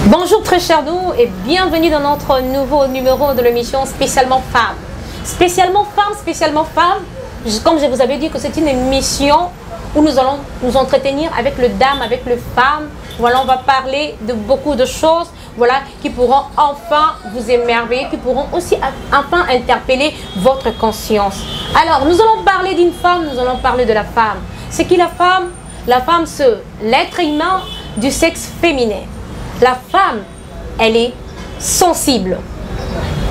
Bonjour très chers nous et bienvenue dans notre nouveau numéro de l'émission Spécialement Femmes. Spécialement Femmes, comme je vous avais dit que c'est une émission où nous allons nous entretenir avec le dame, avec les femmes. Voilà, on va parler de beaucoup de choses, voilà, qui pourront enfin vous émerveiller, qui pourront aussi enfin interpeller votre conscience. Alors, nous allons parler d'une femme, nous allons parler de la femme. C'est qui la femme? La femme, c'est l'être humain du sexe féminin. La femme, elle est sensible,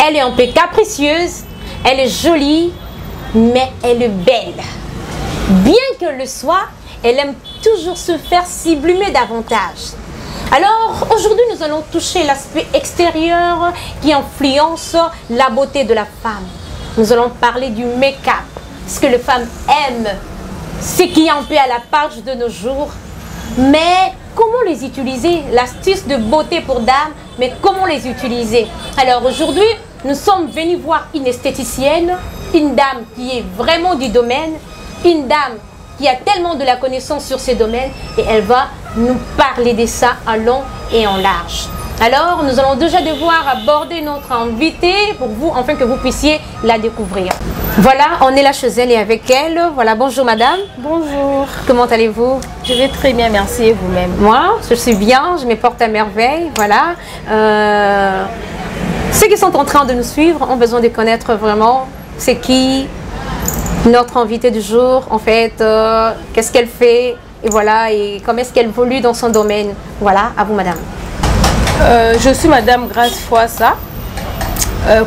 elle est un peu capricieuse, elle est jolie, mais elle est belle. Bien qu'elle le soit, elle aime toujours se faire sublimer davantage. Alors, aujourd'hui, nous allons toucher l'aspect extérieur qui influence la beauté de la femme. Nous allons parler du make-up, ce que les femmes aiment, ce qui est un peu à la page de nos jours. Mais comment les utiliser? L'astuce de beauté pour dames, mais comment les utiliser? Alors aujourd'hui, nous sommes venus voir une esthéticienne, une dame qui est vraiment du domaine, une dame qui a tellement de la connaissance sur ces domaines et elle va nous parler de ça en long et en large. Alors, nous allons déjà devoir aborder notre invitée pour vous, afin que vous puissiez la découvrir. Voilà, on est là chez elle et avec elle. Voilà, bonjour madame. Bonjour. Comment allez-vous? Je vais très bien, merci, et vous-même? Moi, je suis bien, je me porte à merveille. Voilà. Ceux qui sont en train de nous suivre ont besoin de connaître vraiment c'est qui notre invitée du jour, en fait, qu'est-ce qu'elle fait, et voilà, et comment est-ce qu'elle évolue dans son domaine. Voilà, à vous madame. Je suis madame Grace Foissa,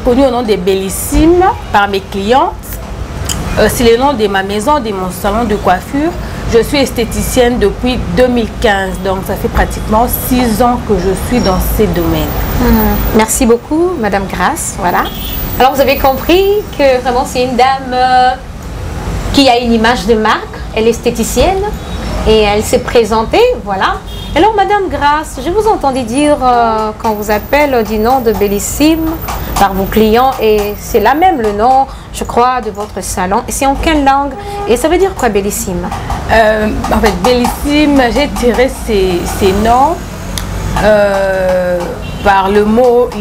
connue au nom de Bellissime par mes clientes. C'est le nom de ma maison, de mon salon de coiffure. Je suis esthéticienne depuis 2015, donc ça fait pratiquement 6 ans que je suis dans ces domaines. Merci beaucoup madame Grace, voilà. Alors vous avez compris que vraiment c'est une dame qui a une image de marque, elle est esthéticienne et elle s'est présentée, voilà. Alors madame Grace, je vous entendais dire qu'on vous appelle du nom de Bellissime par vos clients et c'est là même le nom, je crois, de votre salon. Et c'est en quelle langue? Et ça veut dire quoi Bellissime? En fait, Bellissime, j'ai tiré ces noms par les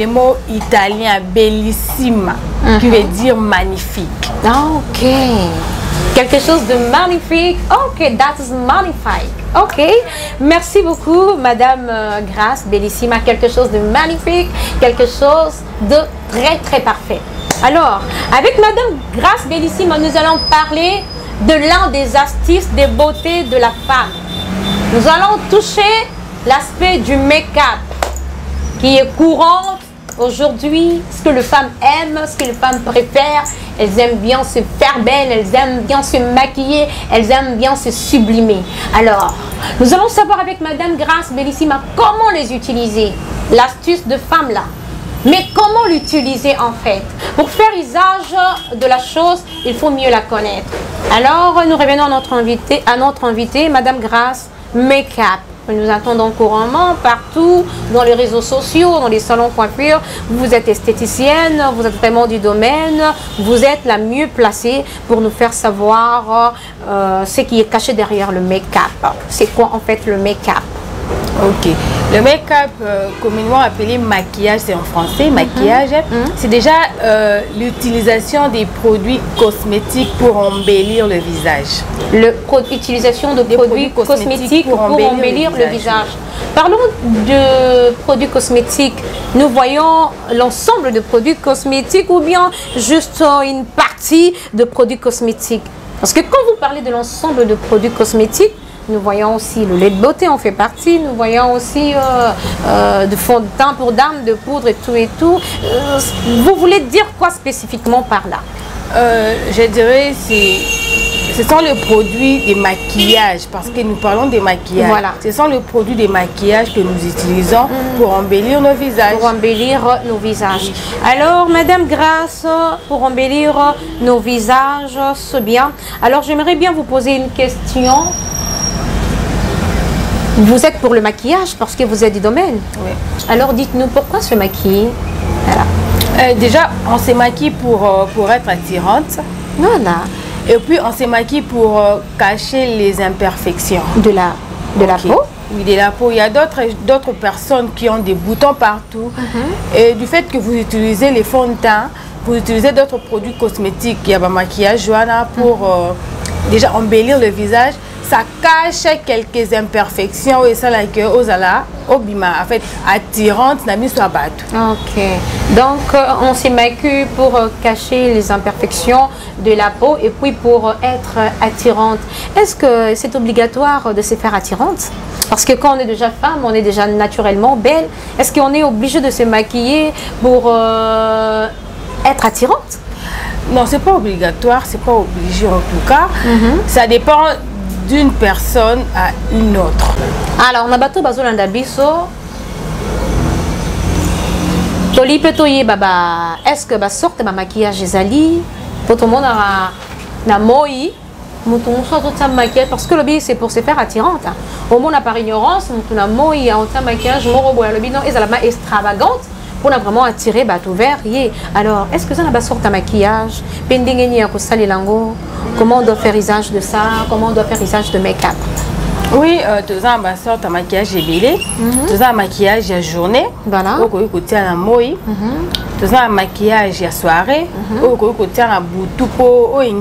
mots italiens bellissima, qui veut dire magnifique. Ah, ok. Quelque chose de magnifique. Ok, that is magnifique. Ok, merci beaucoup, madame Grace Bellissima. Quelque chose de magnifique, quelque chose de très très parfait. Alors, avec madame Grace Bellissima, nous allons parler de l'un des astuces de beauté de la femme. Nous allons toucher l'aspect du make-up qui est courant aujourd'hui, ce que les femmes aiment, ce que les femmes préfèrent. Elles aiment bien se faire belle, elles aiment bien se maquiller, elles aiment bien se sublimer. Alors, nous allons savoir avec madame Grace Bellissima comment les utiliser, l'astuce de femme là. Mais comment l'utiliser en fait? Pour faire usage de la chose, il faut mieux la connaître. Alors, nous revenons à notre invitée, madame Grace Make-up. Nous attendons couramment partout, dans les réseaux sociaux, dans les salons coiffure. Vous êtes esthéticienne, vous êtes vraiment du domaine, vous êtes la mieux placée pour nous faire savoir ce qui est caché derrière le make-up. C'est quoi en fait le make-up? Ok, le make-up, communément appelé maquillage, c'est en français, maquillage, c'est déjà l'utilisation des produits cosmétiques pour embellir le visage. L'utilisation de produits cosmétiques pour embellir le visage. Parlons de produits cosmétiques. Nous voyons l'ensemble de produits cosmétiques ou bien juste une partie de produits cosmétiques. Parce que quand vous parlez de l'ensemble de produits cosmétiques, nous voyons aussi le lait de beauté, en fait partie. Nous voyons aussi de fond de teint pour dames, de poudre et tout et tout. Vous voulez dire quoi spécifiquement par là? Je dirais ce sont les produits de maquillage, parce que nous parlons de maquillage. Voilà. Ce sont les produits de maquillage que nous utilisons pour embellir nos visages. Pour embellir nos visages. Alors, madame Grace, pour embellir nos visages, c'est bien. Alors, j'aimerais bien vous poser une question. Vous êtes pour le maquillage parce que vous êtes du domaine. Oui. Alors dites-nous pourquoi se maquiller? Voilà. Déjà, on se maquille pour être attirante. Voilà. Et puis, on se maquille pour cacher les imperfections. De la peau. Oui, de la peau. Il y a d'autres personnes qui ont des boutons partout. Et du fait que vous utilisez les fonds de teint, vous utilisez d'autres produits cosmétiques, il y a un maquillage pour déjà embellir le visage. Ça cache quelques imperfections et ça là que osala obima en fait attirante n'a mis sur bateau. Ok. Donc on s'émacule pour cacher les imperfections de la peau et puis pour être attirante. Est-ce que c'est obligatoire de se faire attirante? Parce que quand on est déjà femme, on est déjà naturellement belle. Est-ce qu'on est obligé de se maquiller pour être attirante? Non, c'est pas obligatoire, c'est pas obligé en tout cas. Ça dépend d'une personne à une autre. Alors, on a bateau bazolanda biso. Toli petoye baba. Est-ce que ba sorte ma maquillage ezali pour tout le monde na moi mouton soit tout ça maquillage parce que le bi c'est pour se faire attirante. Au monde par ignorance, mouton na moi en temps maquillage moro boya le bi non ezalama extravagante. Pour vraiment attirer bateau vert. Alors, est-ce que ça n'a pas sorti un maquillage? Comment on doit faire usage de ça? Comment on doit faire usage de make-up? Oui, tu as un sorte de maquillage ébélé, tu as un maquillage à journée, voilà. Tu as un moï, tu as un maquillage à soirée, tu as un boutou pour un et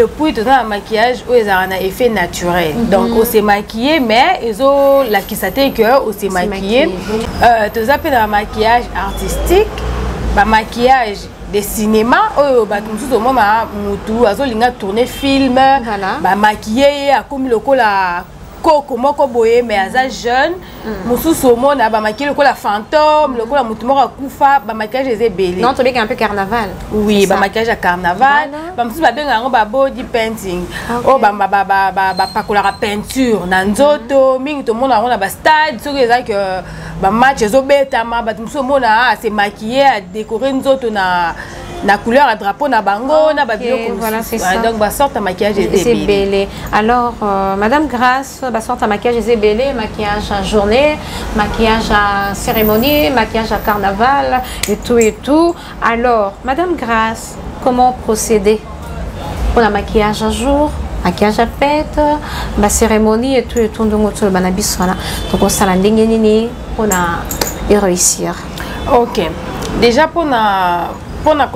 puis tu as un maquillage où il y a un effet naturel. Donc on s'est maquillé, mais ils ont la qui s'attend que on s'est maquillé. Tu as un maquillage artistique, un maquillage de cinéma, tout le monde a tourné film, maquillé, comme le comment mais à jeune, monde a maquillé le fantôme, le mouton a koufa, maquillage est belé. Non, tu un peu carnaval. Oui, maquillage à carnaval, body painting, la peinture, nanzoto, ming tout le monde a stade, ce que match c'est maquillé à décorer la couleur à drapeau na bango na babilo voilà, c'est ça. Donc ba sorte maquillage est belé. Alors Madame Grâce, ba sorte maquillage est belé, maquillage à journée, maquillage à cérémonie, maquillage à carnaval et tout. Alors Madame Grâce, comment procéder pour un maquillage à jour, maquillage à fête, ma cérémonie et tout donc le banabis voilà. Donc on s'ala ndenge nini pour na réussir. OK. Déjà pour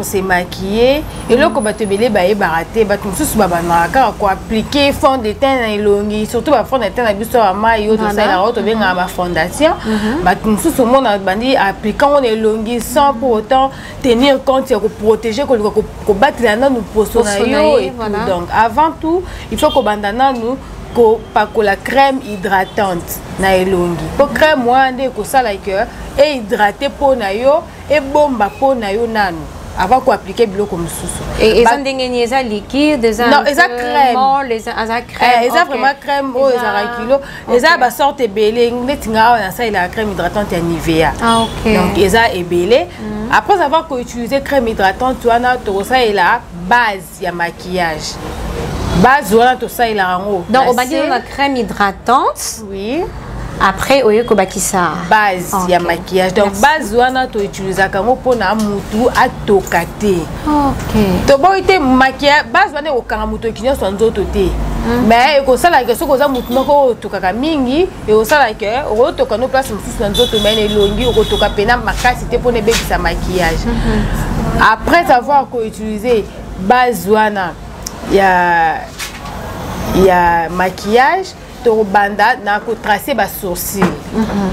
se maquiller et là quand tu belé baraté tout sous appliquer fond de teint na elongi surtout ba fond de teint na biso à maillot tout ça la auto bien ma fondation tout sous monde bandi appliquant on elongi sans pour autant tenir compte pour protéger ko battre la nous poso na yo et tout. Donc avant tout il faut que bandana nous ko la crème hydratante na elongi pour crème moi ndé ko ça like et hydrater pour na yo et bomba pour na yo nanu avant qu'on applique le comme sous. Et ils ont des liquides, des non, ils ont crème. Les crème. Ils ont vraiment crème oh ils ont kilo. Ils ont ba sorte belé, netinga ça il a crème hydratante à Nivea. Ah OK. Donc ils ont ébélé. Après avoir utilisé crème hydratante, tu as ça il a base ya maquillage. Base voilà tout ça il a en haut. Donc on va dire la crème hydratante. Oui. Après au yoko bakisa base ya maquillage. Donc base wana to utiliser kango pona mutu atokate. OK. To bo ite maquillage base wana o kanga mutu kinyo so nzoto te. Mais ko sala ke soko za mutu moko tokaka mingi et o sala ke o toka no place mutu so nzoto mais elongi o toka pena makasi te pona bebisa maquillage. Après avoir ko utiliser base wana ya maquillage banda na ko tracer ba sourcil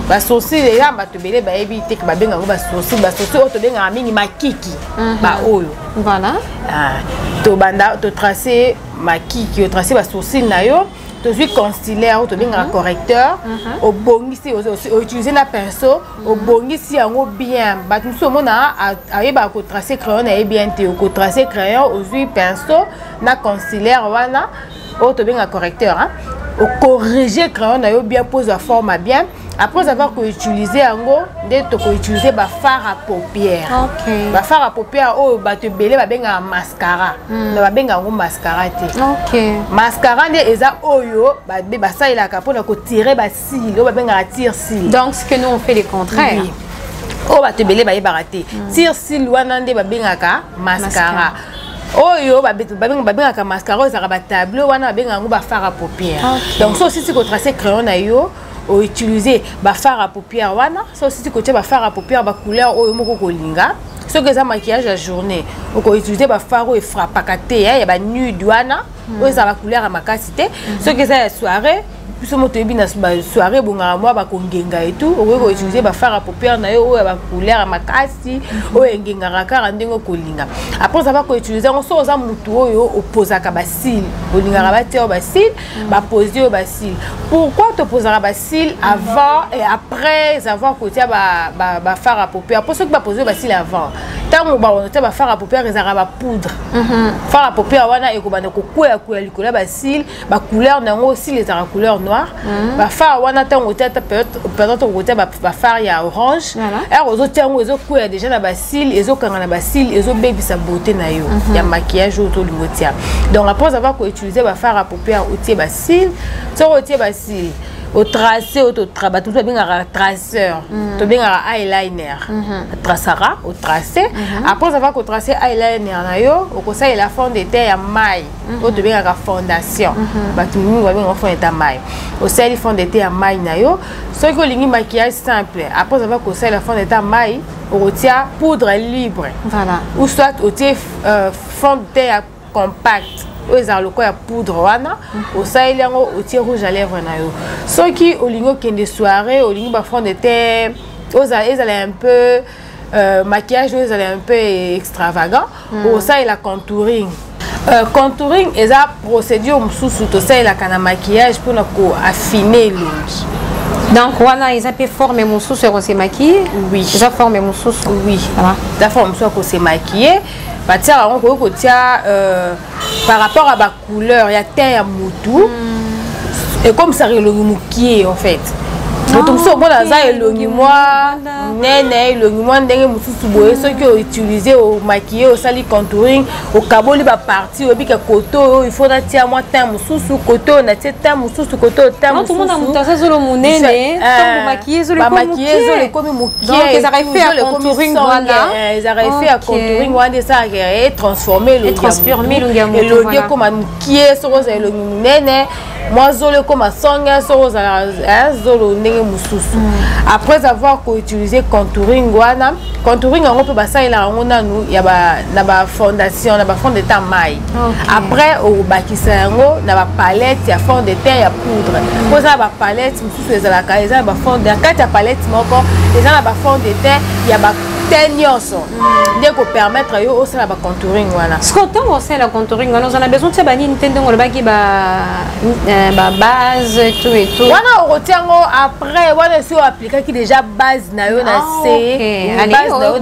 ba sourcil ya ba to belé ba ebi te ba benga ba sourcil o to benga mingi makiki ba oyo voilà to banda to tracer makiki o tracer ba sourcil na yo to suis concealer o to benga correcteur o bongisi o utiliser na pinceau o bongisi yango bien ba tout so mona ayeba ko tracer crayon na bien te ko tracer crayon o suis pinceau na concealer wana o to benga correcteur hein au corriger crayon na yo bien pose la forme bien après avoir utilisé ango dès to utiliser ba fard à paupières. OK. Ba fard à paupières o ba te belé ba benga mascara ba benga ngo mascara te. OK. Mascara ne eza oyo ba ça il a capone ko tirer ba cils o ba benga tire cils. Donc ce que nous on fait le contraire. Oui. O ba te belé ba baraté tire cils wana nde ba benga ka mascara. oyo babengaka mascara ezaka batableau wana babengaka ba fard à paupières. Donc so aussi ko tracer crayon na yo o utiliser ba fard à paupières wana so aussi ko tia ba fard à paupières ba couleur oyo moko kolinga. Ce que ça maquillage la journée, on peut utiliser ba fard et frappe à côté, il y a ba nude wana, ou ça va couleur à ma quantité. Ce que ça la soirée, plus au moto bien la soirée bon à moi ba kongenga et tout, on peut utiliser ba fard à paupières na yo ou ba couleur à ma quantité, ou ngenga raka ndingo kolinga. Après ça va ko utiliser on so za mutu oyo opposa ka ba cils, olinga ba te ba cils, ba poser ba cils. Pourquoi te poser ba cils avant et après avoir côté ba fard à paupières? Pour ceux qui ba poser ba cils avant. Tant on ba fard à paupières ezara ba poudre. Fard à paupières wana ekobana ko kuya likola ba cils, ba couleur nango aussi les ara couleur noire. Ba fard wana tant on tête peut-être côté ba fard ya orange. Alors aux autres temps ezo kuya déjà na ba cils, ezo kanga na ba cils, ezo baby sa beauté na yo. Ya maquillage autour du motia. Donc après avoir ko utiliser ba fard à paupières outil ba cils, so outil ba cils. Au tracé, au travail, tout bien un traceur, tout bien un eyeliner, tracera, au tracé. Après avoir qu'au tracé eyeliner na yo, au conseil la fond de teint à maille, au tout bien la fondation. Bah tout le monde va bien en fond de maille. Au conseil fond de teint à maille na yo, ce que les maquillage simple. Après avoir conseil la fond de teint à maille, au retient poudre libre. Voilà. Ou soit au tient fond de teint compact. Ils ont le quoi à poudre wana au ça il y a au tir rouge à lèvres na yo ceux qui au lingo qui des soirées au lingo ba fond de teint ils allaient un peu maquillage ils allaient un peu extravagant au ça il a contouring contouring est la procédure sous tout ça il a kana maquillage pour nous affiner l'ongle. Donc voilà, ils ont pu former mon sous sur se maquiller. Oui. Ils ont formé mon sous. Oui. Voilà. Ils ont formé sur se maquiller. Par rapport à la couleur, il y a teint à moutou. Et comme ça, il y a le moukier en fait. Donc, si on a le ceux qui ont utilisé au maquillage, au sali contouring, au caboli ba partie, au bica coteau, il faut tirer moi teint sous coteau, on a teint sous coteau, teint tout le monde a monté ça sur le monnaie, tant maquillé sur le maquillé, comme moukier. Donc ils arrivent à contouring voilà. Ils arrivent à contouring voilà ça et transformer le et le comme un moukier sur le monnaie. Moi zolo comme songa sur zolo après avoir utilisé contouring wana contouring on peut passer là on a nous il y a ba fondation na ba fond de teint maille après au bakisa yango na ba palette ya fond de teint ya poudre pour ça ba palette mususu ezala ka eza ba fond de carte ya palette moko eza na ba fond de teint ya ba teint nyonso nde ko permettre yo aussi na ba contouring wana ce qu'on on sait la contouring on a besoin de ça ba Nintendo ngolo baki ba base et tout wana on retient après wana si on applique qui déjà base na yo na C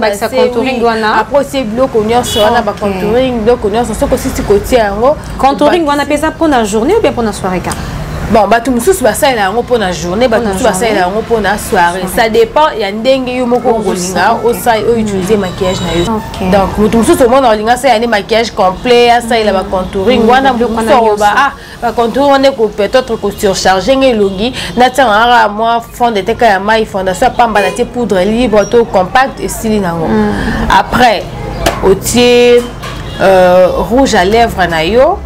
base na sa contouring wana après c'est bloc on so wana ba contouring bloc on so ko si côté yango contouring wana pesa pour la journée ou bien pour la soirée car bon bah tout mususu ba ça là yango pour la journée bah tout ba ça là yango pour la soirée ça dépend il y a ndenge yo moko ngolinga au ça au utiliser maquillage na yo donc tout mususu mo na linga ça y a maquillage complet ça il a ba contouring wana mususu ba contouring on est peut-être ko surcharger ngelongi na tsanga moi fond de teint ya mai fondation pamba na te poudre libre to compact et style nango après au tiers rouge à lèvres na yo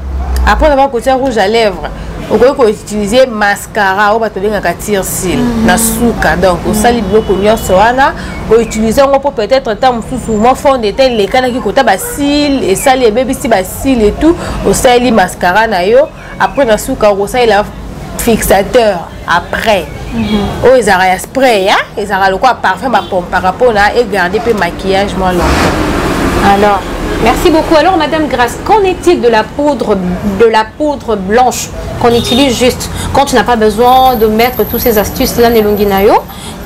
après avoir côté rouge à lèvres on peut utiliser mascara ou bato benga tire cils na suka donc au sali bloco nyonso wana on utiliser on peut peut-être temps mususu mo fond de teint les kana ki kota ba cils et sali baby si ba cils et tout au sali mascara na yo après na suka au sali la fixateur après oh ils ont spray hein ils ont le quoi parfum ba pompe par rapport là et garder peu maquillage moins longtemps. Alors merci beaucoup. Alors, Madame Grace, qu'en est-il de la poudre blanche qu'on utilise juste quand tu n'as pas besoin de mettre toutes ces astuces là, Nelonginayo?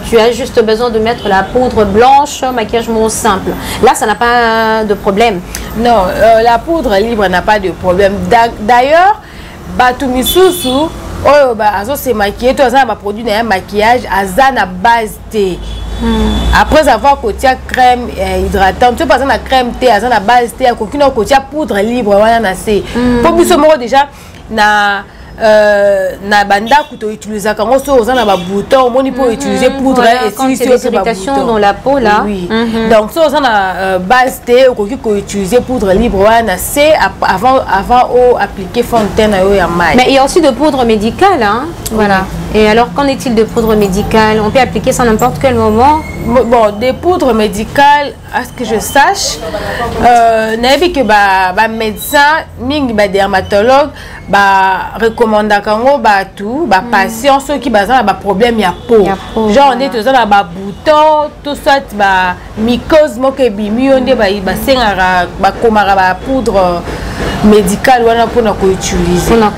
Tu as juste besoin de mettre la poudre blanche, maquillage moins simple. Là, ça n'a pas de problème. Non, la poudre libre n'a pas de problème. D'ailleurs, Batumisusu, oh, azo se maquiller, tu as un produit d'un maquillage, azana base T. Après avoir côté crème hydratante, tu passes la crème thé, à la base thé, à aucune côté poudre libre, voilà na c'est. Pour nous sommes déjà na na banda kuto utiliser quand on so na ba bouton on peut utiliser poudre et si c'est des irritations dans la peau là. Oui. Donc so na base té ko utiliser poudre libre na c'est avant au appliquer fontaine ya mai. Mais il y a aussi de poudre médicale hein. Voilà. Et alors qu'en est-il de poudre médicale? On peut appliquer ça à n'importe quel moment? Bon, des poudres médicales, à ce que je sache, n'avez que médecin, ba dermatologue, recommande tout, patient ceux qui ont des problèmes ya peau. Genre on est tous dans ba bouton, tout ça ba mycose moke bimi on est ba sengara ba komara ba poudre médicale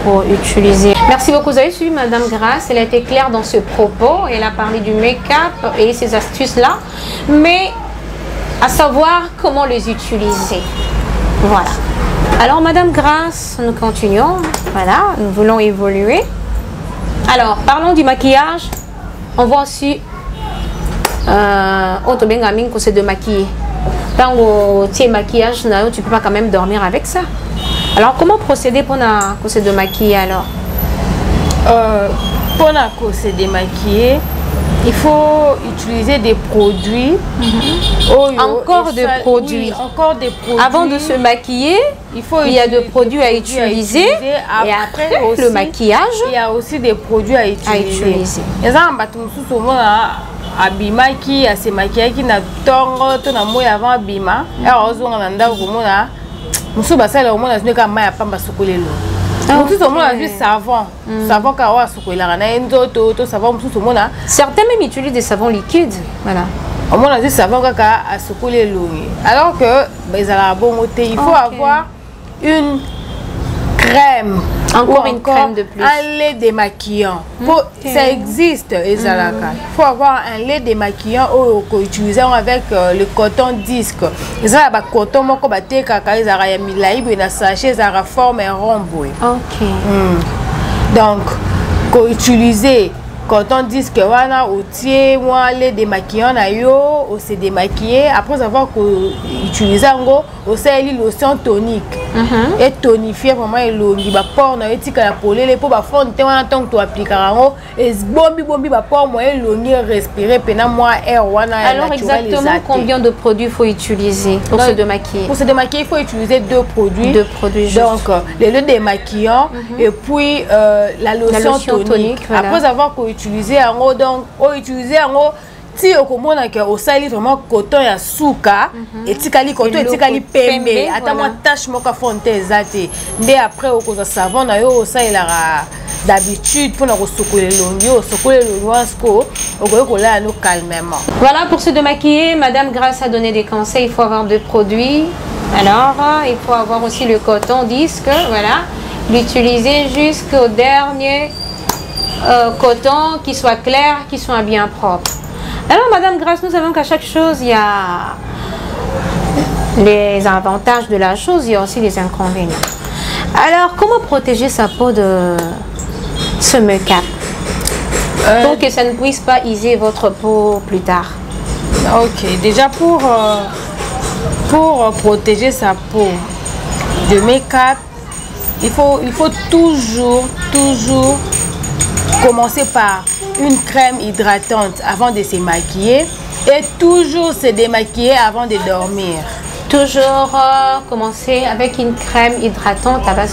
pour utiliser. Merci beaucoup. Vous avez suivi Madame Grace. Elle a été claire dans ce propos. Elle a parlé du make-up et ces astuces-là. Mais à savoir comment les utiliser. Voilà. Alors Madame Grace, nous continuons. Voilà, nous voulons évoluer. Alors, parlons du maquillage. On voit aussi Otobengaming qu'on sait de maquiller. Quand tu es maquillage, tu ne peux pas quand même dormir avec ça. Alors, comment procéder pour se démaquiller alors? Pour se démaquiller, il faut utiliser des produits. Encore des produits. Encore des produits. Avant de se maquiller, il y a des produits à utiliser. Et après le maquillage, il y a aussi des produits à utiliser. Abimaki à se maquiller qui n'a tongo to na moya avant abima heureusement on anda komona musu basala au moins na ka maya pamba sokolelo musu au moins du savon ka wa sokolela na nzoto to savon musu mona certains même utilisent des savons liquides voilà au moins du savon ka a sokolelo alors que bezala bon côté il faut avoir une crème. Encore une crème de plus. Un lait démaquillant. Ça existe, il faut avoir un lait démaquillant qu'on utilise avec le coton disque. Il y a un coton qui est sachet, ça forme un rond. Ok. Donc, qu'on utilise coton disque, on lait démaquillant, on se démaquiller. Après avoir utilisé une lotion tonique. Et tonifier vraiment elongi ba port na etika la polele po ba fonte wana tant que tu appliquer rango et bombi ba port mo elongi respirer pena moi air wana. Alors exactement combien de produits faut utiliser pour se démaquiller? Pour se démaquiller, il faut utiliser deux produits. Juste. Donc le lait démaquillant et puis la lotion tonique. Voilà. Après avoir utilisé rango donc utiliser rango si okomona ke osali vraiment coton ya suka etikali coton etikali pembe ata moi tache moka fonte ezate nde après okoza savon na yo osalela d'habitude pour na kosokola longi osokola longi wasko okoyokola no calmement. Voilà pour se démaquiller, Madame Grace a donné des conseils. Il faut avoir deux produits. Alors il faut avoir aussi le coton disque, voilà, l'utiliser jusqu'au dernier coton qui soit clair, qui soit bien propre. Alors, Madame Grace, nous savons qu'à chaque chose, il y a les avantages de la chose, il y a aussi les inconvénients. Alors, comment protéger sa peau de ce make-up pour que ça ne puisse pas user votre peau plus tard? Ok, déjà pour protéger sa peau de make-up, il faut toujours commencer par une crème hydratante avant de se maquiller et toujours se démaquiller avant de dormir. Toujours commencer avec une crème hydratante avant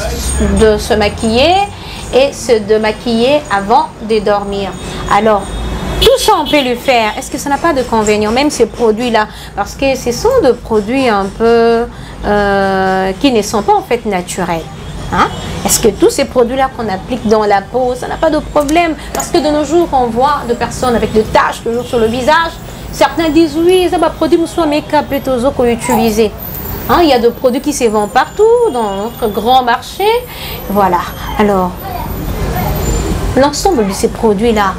de se maquiller et se démaquiller avant de dormir. Alors, tout ça on peut le faire. Est-ce que ça n'a pas de convénient, même ces produits-là? Parce que ce sont des produits un peu qui ne sont pas en fait naturels. Hein? Est-ce que tous ces produits-là qu'on applique dans la peau, ça n'a pas de problème? Parce que de nos jours, on voit des personnes avec des taches toujours sur le visage. Certains disent oui, ça va produire soit make-up plutôt qu'on utilise. Hein? Il y a des produits qui se vendent partout dans notre grand marché. Voilà. Alors, l'ensemble de ces produits-là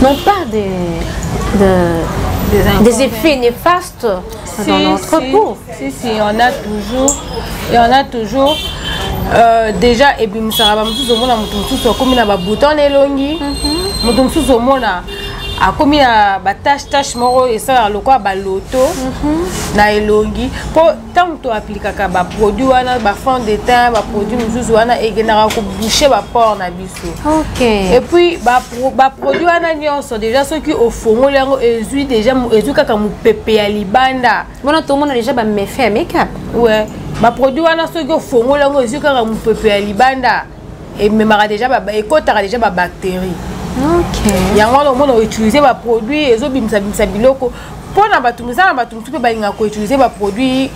n'ont pas des effets néfastes dans notre peau. Si, on a toujours. Déjà et puis musara ba mususu mona mutu mususu comme na ba bouton elongi mutu mususu mona a commis à tâche moro et ça le quoi baloto na elongi pour tant que tu appliques à produit wana ba fond de teint ba produit mususu wana et genera ko boucher ba port na biso. OK. Et puis ba produit wana nyonso déjà ceux qui au fond lengo ezui déjà ezui kaka mu pepe ya libanda. Bon tout le monde a déjà ba me fait make-up. Ouais. Ba produit wana ceux qui au fond lengo ezui kaka mu pepe ya libanda et même déjà ba ekotaka déjà ba bactéries. OK. Yango on a utilisé ba produit ezo bimsa biloko pour na batu misala batu tout ba inga ko utiliser ba produit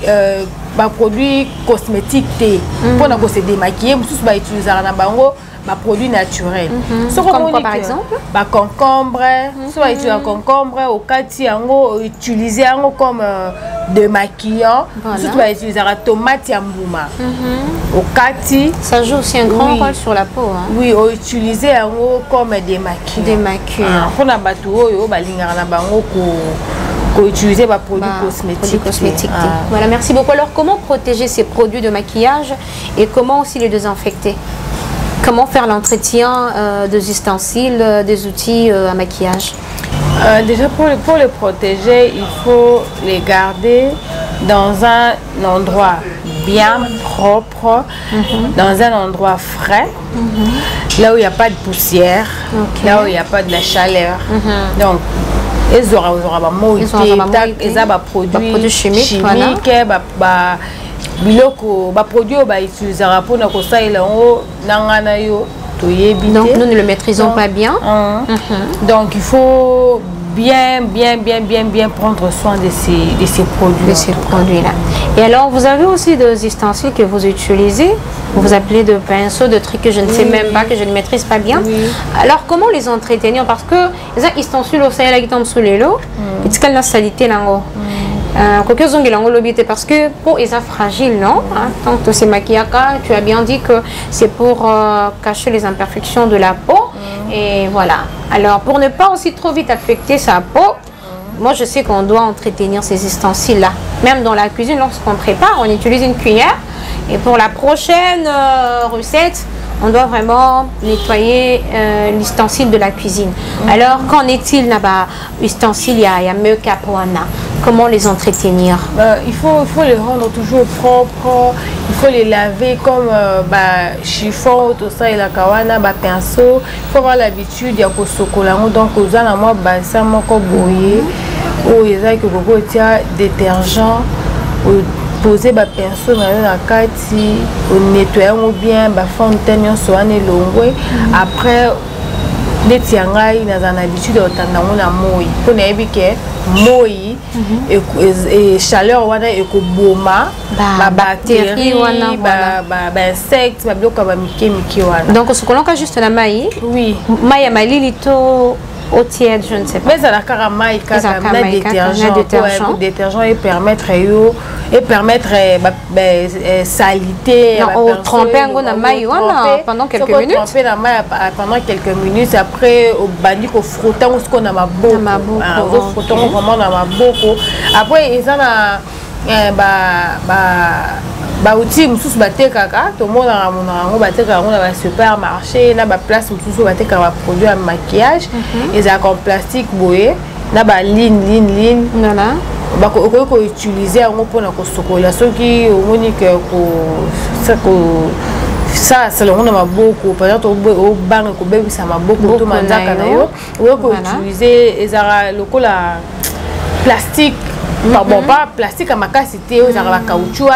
cosmétique te pour na ko se démaquiller mususu ba utiliser na bango ba produit naturel. Comme quoi par exemple? Ba concombre, so ba utiliser concombre au kati yango utiliser yango comme démaquillant. Mususu ba utiliser la tomate ya mbuma. Au kati ça joue aussi un grand rôle sur la peau hein. Oui, on utiliser yango comme démaquillant. Démaquillant. Pour na batu oyo ba lingara na bango ko utiliser ba produits cosmétiques. Voilà, merci beaucoup. Alors comment protéger ces produits de maquillage et comment aussi les désinfecter? Comment faire l'entretien des ustensiles, des outils à maquillage? Déjà pour les protéger, il faut les garder dans un endroit bien propre, dans un endroit frais, là où il n'y a pas de poussière, là où il n'y a pas de la chaleur. Donc, ils auront produits chimiques, donc nous ne le maîtrisons pas bien. Donc il faut bien prendre soin de ces produits. De ces produits-là. Et alors, vous avez aussi des ustensiles que vous utilisez, vous appelez de pinceaux, de trucs que je ne sais même pas, que je ne maîtrise pas bien. Alors, comment les entretenir? Parce que les ustensiles au sein qui tombent sous les lots, et tu la salité là. Parce que peau est fragile, non? Tant que c'est maquillage, tu as bien dit que c'est pour cacher les imperfections de la peau. Et voilà. Alors, pour ne pas aussi trop vite affecter sa peau, moi je sais qu'on doit entretenir ces ustensiles-là. Même dans la cuisine, lorsqu'on prépare, on utilise une cuillère. Et pour la prochaine recette, on doit vraiment nettoyer l'ustensile de la cuisine. Alors, qu'en est-il là-bas? Ustensile, il y a make-up. Comment les entretenir? Il faut les rendre toujours propres. Il faut les laver comme chiffon, tout ça, et la kawana, pinceau. Il faut avoir l'habitude de sokola. Donc, vous avez un bassin bouillé. Ou il y a détergent. Poser ba pinceau na kati, nettoyer bien ba fontaine so ane longwe. Après neti yangai na zana habitude otanda na moi. Pour na ebike moi et chaleur wana ekoboma ba bactéries wana ba insectes ba biloko ba mike wana. Donc ce qu'on a juste la maï. Oui. Maï ya malilito au tiède, je ne sais pas. Mais ça la caramaï détergent et permettre salité tremper pendant quelques minutes. Pendant quelques minutes après au bandi ko frotter ce qu'on a ma beaucoup vraiment dans ma beaucoup après ils en outil mususu batekaka to mona ngo batekaka ngo na supermarché na ba place mususu batekaka ba produit à maquillage ils en plastique boye na ba ligne voilà bako ko utiliser ngo pona ko sokola soki omoni que ça c'est le monde maboko par exemple au banque ko bebisa maboko to manzaka na yo ko utiliser ezara lokola plastique. Bon, pas plastique à ma cassité, aux arabes caoutchouc,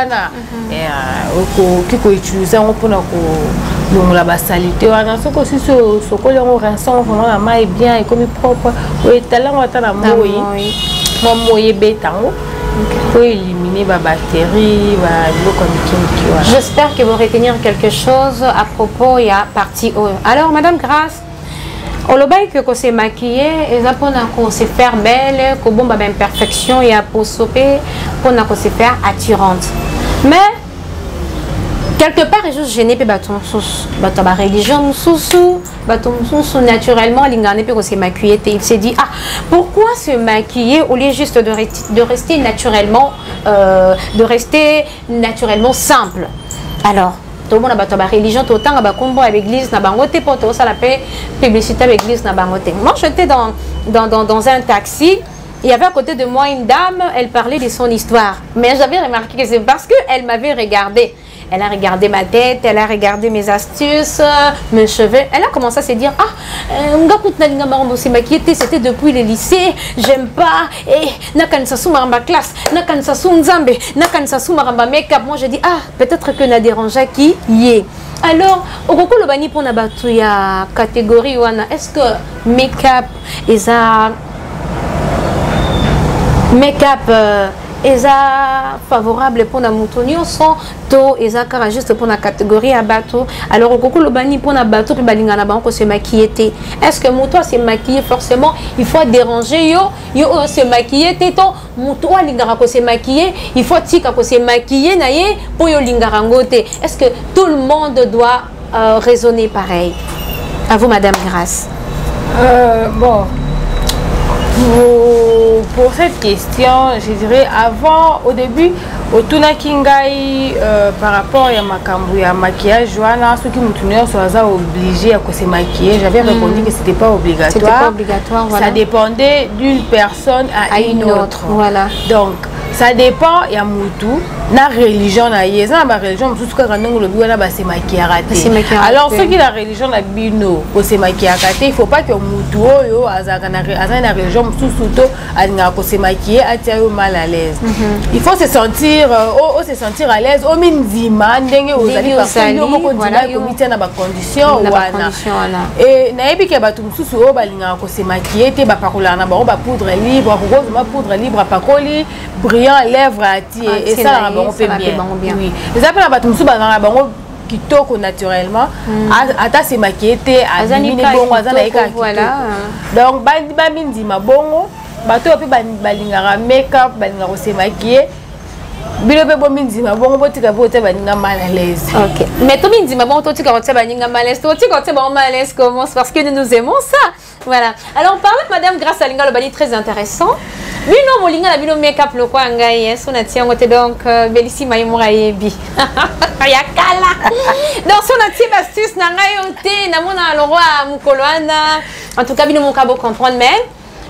qui utilisé pour la basalité. On a ce que si ce collier on rinçant vraiment la main est bien et comme propre. Oui, talent on attend la moïe. Moi moïe bétango. Pour éliminer les bactéries, j'espère que vous retenir quelque chose à propos et à partie O. Alors, Madame Grace, on le bail que se maquiller et ça pour qu'on se faire belle, que bon bah imperfection et à pour sauver pour qu'on se faire attirante. Mais quelque part est juste gêné pe bâton sous bâton ba religion sous bâton sous naturellement l'ingane pe qu'on se maquiller il s'est dit ah pourquoi se maquiller au lieu juste de rester naturellement simple. Alors tout le monde a battu la religion, tout le temps a combo avec l'église, n'a bangoté pour tout ça la paix, publicité avec l'église, n'a bangoté. Moi, j'étais dans un taxi. Il y avait à côté de moi une dame, elle parlait de son histoire. Mais j'avais remarqué que c'est parce qu'elle m'avait regardé. Elle a regardé ma tête, elle a regardé mes astuces, mes cheveux. Elle a commencé à se dire, c'était depuis le lycée, j'aime pas. Et nakansasu maramba classe, nakansasu nzambe, nakansasu maramba make-up. Moi je dis, peut-être que na dérangé qui y est. Alors, au cours le bani pour nabatu ya catégorie wana, est-ce que make-up est à make-up est favorable pour la moutonio sans to est juste pour la catégorie à bateau. Alors au cours le bani pour la bateau puis balinga na banco se maquiller. Est-ce que mouton se maquiller forcément il faut déranger yo se maquiller ton mouton lingara ko se maquiller il faut tika ko se maquiller na ye pour yo lingara ngote. Est-ce que tout le monde doit raisonner pareil? À vous Madame Grace. Bon. Pour cette question, je dirais avant, au début, au Tunakingai, par rapport à Makambu et à maquillage, ceux qui m'ont sont obligés à se maquiller. J'avais répondu que ce n'était pas obligatoire. C'était pas obligatoire, voilà. Ça dépendait d'une personne à une autre. Voilà. Donc, ça dépend, il y a Moutou, la religion, la religion, tout ce que c'est maquillé à rater. Alors, ceux qui la religion, la bino, c'est maquillé à rater, il ne faut pas que Moutou, la religion, tout se maquiller, à mal à l'aise. Il faut se sentir à l'aise, au minzima, aux alliés, aux conditions. Et naebi ke batu mususu o balinga ko se maquiller te ba pakola na ba poudre libre rose ma poudre libre pakoli brillant lèvres et ça la ba fait bien. Oui. Les appels na batu mususu ba na ba kitoko naturellement ata se maquiller te azani bongo azana eka voilà. Donc ba minzima bongo bato pe balinga make-up balinga ko se maquiller. Bilobe bon minzima bon botika bote baninga mal à l'aise. OK. Mais tout minzima bon to tika bote baninga mal à l'aise. To tika bote bon mal à l'aise comment parce que nous aimons ça. Voilà. Alors on parle de Madame Grace Alinga le bani très intéressant. Bino molinga la bino make-up le kwa ngai so na tia ngote donc Bellissima imura yebi. Ya kala. Donc son atie astuce na ngai ote na mona le roi mukoloana. En tout cas bino mon kabo comprendre mais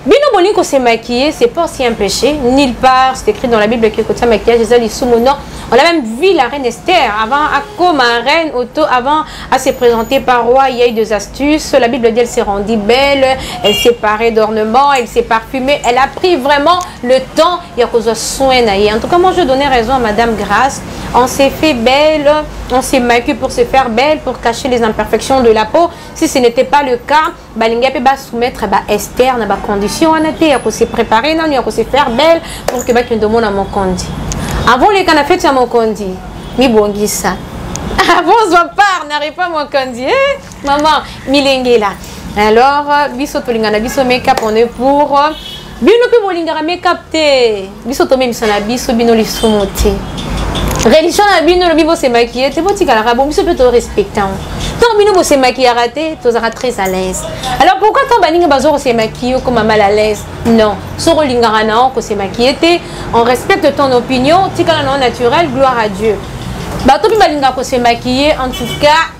Bino bolingo se maquiller, c'est pas aussi un péché, nulle part, c'est écrit dans la Bible que le maquillage est sous mon nom. On a même vu la reine Esther, avant à comme reine, avant à se présenter par roi, il y a eu des astuces. La Bible dit elle s'est rendue belle, elle s'est parée d'ornements, elle s'est parfumée, elle a pris vraiment le temps, il y a cause de soin. En tout cas, moi je donnais raison à Madame Grace, on s'est fait belle, on s'est maquillé pour se faire belle, pour cacher les imperfections de la peau. Si ce n'était pas le cas, Balinga peut soumettre Esther dans la condition, on a se préparer, on a se faire belle pour que tu demandes à mon condi. Avant les canapés, tu as mon condi. Mi bongi ça. Avant, on se part, n'arrive pas mon condi. Maman, mi là. Alors, biso tolingana biso make-up, on est pour. Bino pe bolingara make-up te. Biso to même sana biso bino li somote. Religion na bino le bibo se maquiller, te boti kala bon biso pe to respectant. Tant bino bo se maquiller raté, to sera très à l'aise. Alors pourquoi tant baninga bazo se maquiller comme mal à l'aise? Non, so rolingara na ko se maquiller te, on respecte ton opinion, tikala non naturel, gloire à Dieu. Ba to bi balinga ko se maquiller en tout cas.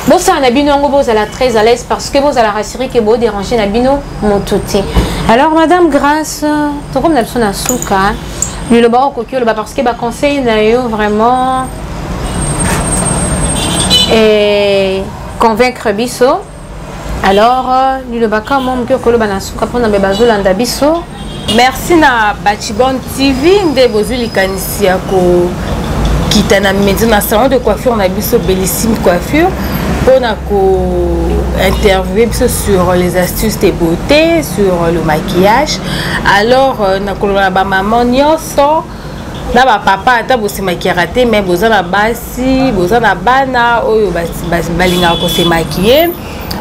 Bon ça na bino ngo boza la très à l'aise parce que vous allez rassurer que vous déranger na bino mon touté. Alors Madame Grace, to comme na sona souka, lui le ba ko le ba parce que ba conseil na yo vraiment et convaincre biso. Alors lui le ba quand même que le ba na souka pour na be bazolanda biso. Merci na Bachibon TV nde bozuli kanisia ko kitana média na salon de coiffure na biso Bellissime coiffure. On a interviewé sur les astuces de beauté, sur le maquillage. Alors, on a maman nyonso, na papa ata bo se maquiller mais boza na basi, boza na bana oyo balinga ko se maquiller,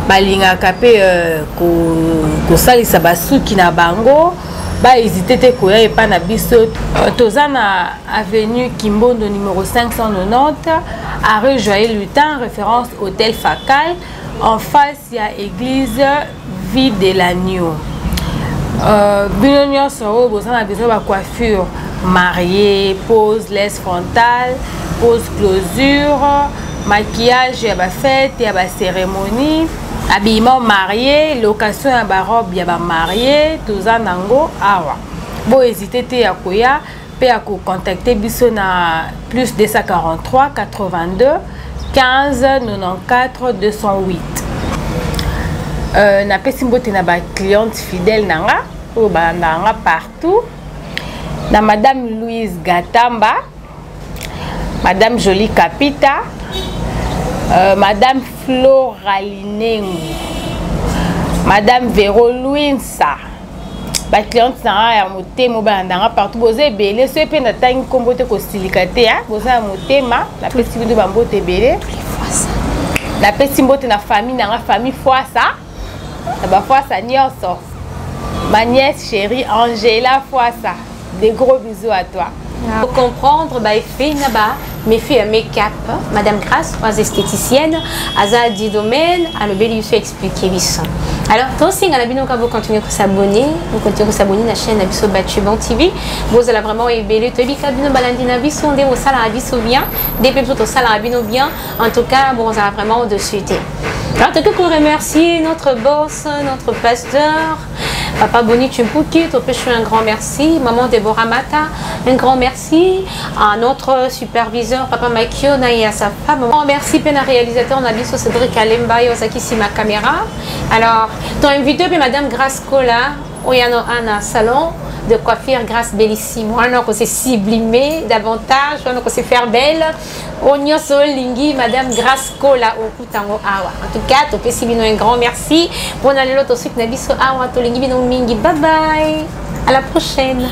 balinga kapé ko salisa basuki na bango. Ba hésiter te koya et pas na biso tozana avenue Kimbondo numéro 590 à rue Joël Lutin référence hôtel Facal en face il y a église Vie de l'Agneau. Binonio soro bozana besoin ba coiffure marié, pose laisse frontale, pose closure, maquillage ya ba fête ya ba cérémonie, habillement marié, location ya ba robe ya ba marié, toza nango awa. Bo hésiter te ya koya pe ya ko contacter biso na plus 243 82 15 94 208. Na pesi mbote na ba cliente fidèle nanga o ba nanga partout. Na Madame Louise Gatamba, Madame Jolie Capita, Madame Floralinengu, Madame Véro Louinsa. Ba cliente na ya motema ba ndanga partout boze belé so pe na tangi kombo te ko silikate ya boze ya motema na pesi bido ba mbote belé na pesi mbote na famille na famille Foissa na ba Foissa nyonso ma nièce chérie Angela Foissa. Des gros bisous à toi. Pour comprendre, fait mes filles à make-up, Madame Grace, aux esthéticiennes, à Zadi Domaine, à le bel expliquer ça. Alors, toi aussi, vous continuez à s'abonner, vous continuez à s'abonner à la chaîne Abisso Batchuban TV. Vous allez vraiment aimer le Tobi Kabino Balandina Abisso, on est au salaire Abisso bien, des pépites au salaire Abino bien. En tout cas, bon, on a vraiment de suite. Alors, en tout cas, pour remercier notre boss, notre pasteur, Papa Boni Chumpuki, un grand merci. Maman Deborah Mata, un grand merci. À notre superviseur, Papa Makio, et à sa femme. Un grand merci à notre réalisateur, on a vu Cédric Alemba et Osaki ma caméra. Alors, ton invité, Madame Grace Kola, Oyano Anna Salon de coiffure Grace Bellissimo. On s'est sublimé davantage, on s'est faire belle. Onyo Solingi, Madame Grace Kola au Kutango Awa. En tout cas, tu peux un grand merci. Bon, allez l'autre suite, Nabiso Awa, Tolingi Mingi. Bye bye. À la prochaine.